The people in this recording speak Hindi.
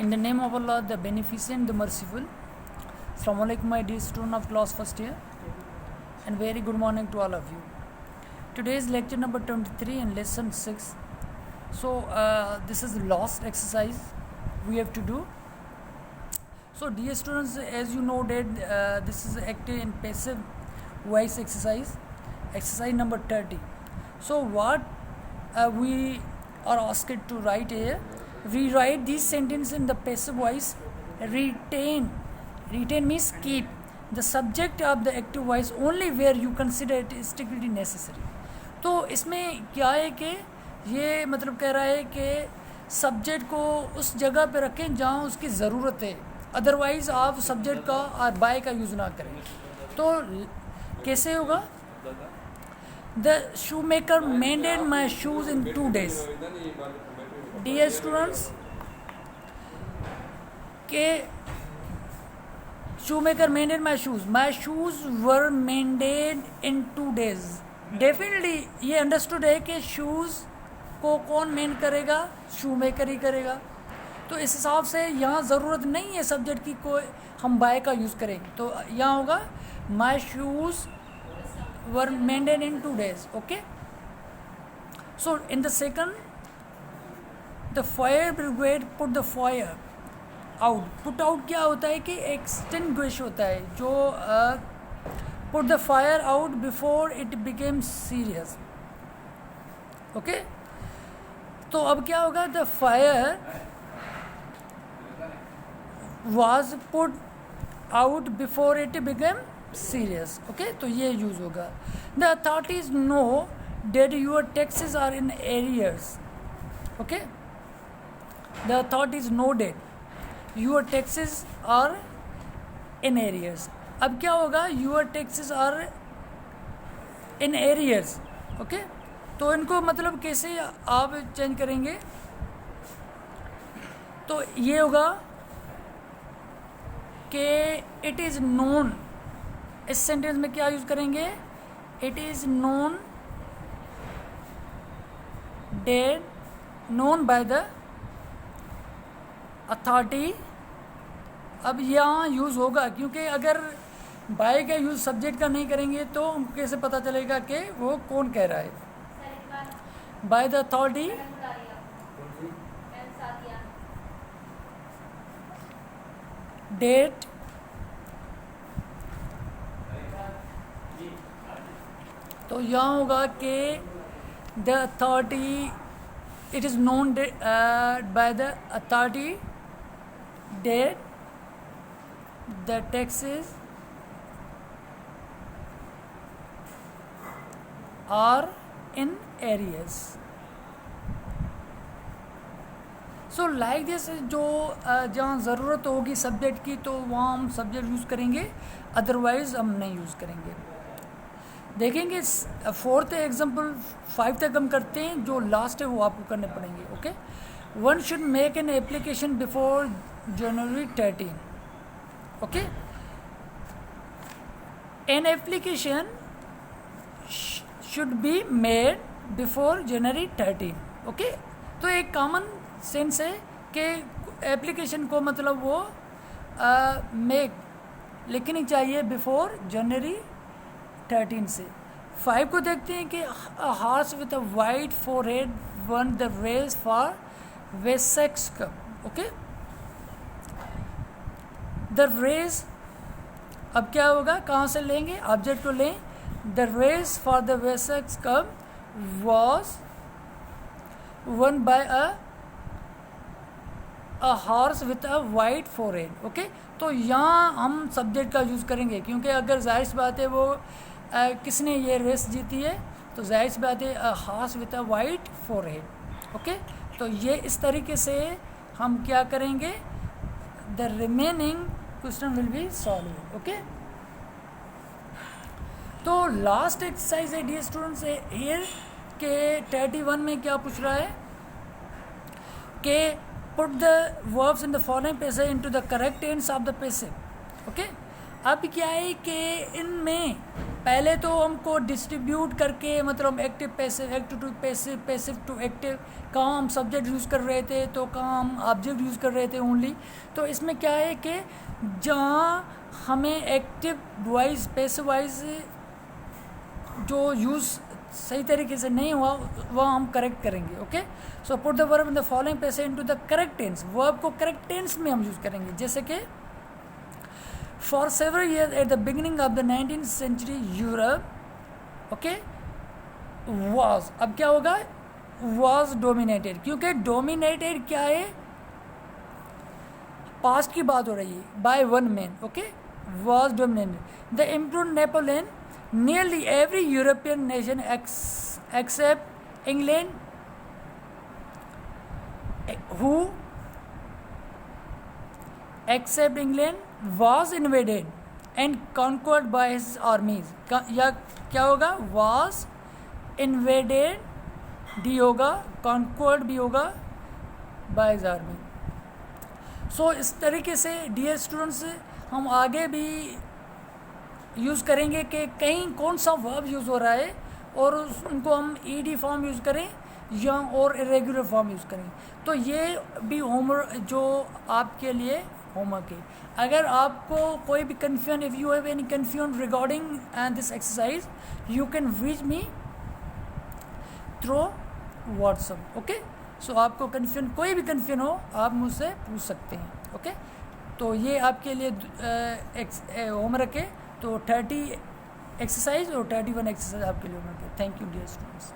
In the name of Allah, the Beneficent, the Merciful. Assalamu alaikum, my dear student of class first year, and very good morning to all of you. Today is lecture number 23 and lesson 6. So this is the last exercise we have to do. So dear students, as you know that this is active and passive voice exercise number 30. So what we are asked to write here, rewrite this sentence in the passive voice. Retain means keep the subject of the active voice only where you consider it strictly necessary. तो इसमें क्या है कि ये मतलब कह रहा है कि सब्जेक्ट को उस जगह पे रखें जहाँ उसकी ज़रूरत है, अदरवाइज आप सब्जेक्ट का और बाय का यूज़ ना करें. तो कैसे होगा? The shoemaker mended my shoes in 2 days. Dear students, के shoemaker mended my shoes. My shoes were mended in 2 days. Definitely ये अंडरस्टूड है कि शूज़ को कौन मेंड करेगा? शूमेकर ही करेगा. तो इस हिसाब से यहाँ ज़रूरत नहीं है सब्जेक्ट की कोई हम बाय का यूज़ करें. तो यहाँ होगा माई shoes were मेंडेड in 2 days. Okay. So in the second, the fire brigade put the fire out. Put out क्या होता है कि एक्सटिंग्विश होता है, जो put the fire out before it became serious. Okay. तो अब क्या होगा? The fire was put out before it became serious. Okay. तो ये यूज होगा. The authorities know that your taxes are in arrears. Okay. The authorities know that your taxes are in arrears. अब क्या होगा? Your taxes are in arrears. Okay. तो इनको मतलब कैसे आप चेंज करेंगे? तो ये होगा कि इट इज़ नोन. इस सेंटेंस में क्या यूज़ करेंगे? It is known that known by the authority. अब यहाँ यूज़ होगा क्योंकि अगर बाय का यूज़ सब्जेक्ट का नहीं करेंगे तो हमको कैसे पता चलेगा कि वो कौन कह रहा है? बाय द अथॉरिटी डेट तो यहाँ होगा कि the authority, it is known by the authority that the taxes are in arrears. So like this, जो जहाँ ज़रूरत होगी सब्जेक्ट की तो वहाँ हम सब्जेक्ट यूज़ करेंगे, अदरवाइज़ हम नहीं यूज़ करेंगे. देखेंगे 4th एग्जाम्पल 5 तक हम करते हैं, जो लास्ट है वो आपको करने पड़ेंगे. Okay. One should make an application before January 13. Okay. An application should be made before January 13. Okay. तो एक कॉमन सेंस है कि एप्लीकेशन को मतलब वो मेक लिखनी चाहिए बिफोर January 13 से. 5 को देखते हैं कि a horse with a white forehead won the race for Wessex Cup. Okay. The race, अब क्या होगा? कहाँ से लेंगे? ऑब्जेक्ट को लें. The race for the Wessex cup was won by a horse with a white forehead. Okay. तो यहाँ हम सब्जेक्ट का यूज़ करेंगे क्योंकि अगर जाहिर सी बात है वो किसने ये रेस जीती है, तो जाहिर सी बात है a horse with a white forehead. Okay. तो ये इस तरीके से हम क्या करेंगे? The remaining question will be solve. Okay. तो लास्ट एक्सरसाइज है डियर स्टूडेंट्स हियर के 31 में क्या पूछ रहा है कि put the verbs in the following passage into the correct tense of the passage. Okay. अब क्या है कि इनमें पहले तो हमको डिस्ट्रीब्यूट करके, मतलब active passive, active to passive, passive to active, कहाँ हम सब्जेक्ट यूज़ कर रहे थे तो कहाँ हम ऑब्जेक्ट यूज़ कर रहे थे ओनली। तो इसमें क्या है कि जहाँ हमें एक्टिव वाइज पैसिव वाइज जो यूज़ सही तरीके से नहीं हुआ वह हम करेक्ट करेंगे। Okay, so put the verb in the following passage into the correct tense. Verb को करेक्ट टेंस में हम यूज़ करेंगे, जैसे कि for several years at the beginning of the 19th century Europe, okay, was, अब क्या होगा, वॉज डोमिनेटेड, क्योंकि डोमिनेटेड क्या है, पास्ट की बात हो रही है, by one man. Okay, was dominated. The improved Napoleon, nearly every European nation except England, was invaded and conquered by his armies। या क्या होगा, was invaded भी होगा, conquered भी होगा, by his army। सो इस तरीके से डियर स्टूडेंट्स हम आगे भी यूज़ करेंगे कि कहीं कौन सा वर्ब यूज़ हो रहा है और उनको हम ईडी फॉर्म यूज़ करें या और इरेगुलर फॉर्म यूज़ करें। तो ये भी होमवर्क जो आपके लिए होमवर्क है। अगर आपको कोई भी confusion, if you have any confusion regarding this exercise, you can reach me through WhatsApp. Okay, so आपको कन्फ्यूजन, कोई भी कन्फ्यूजन हो आप मुझसे पूछ सकते हैं। ओके, तो ये आपके लिए होमवर्क है। तो 30 एक्सरसाइज और 31 एक्सरसाइज आपके लिए होमवर्क है। Thank you dear students.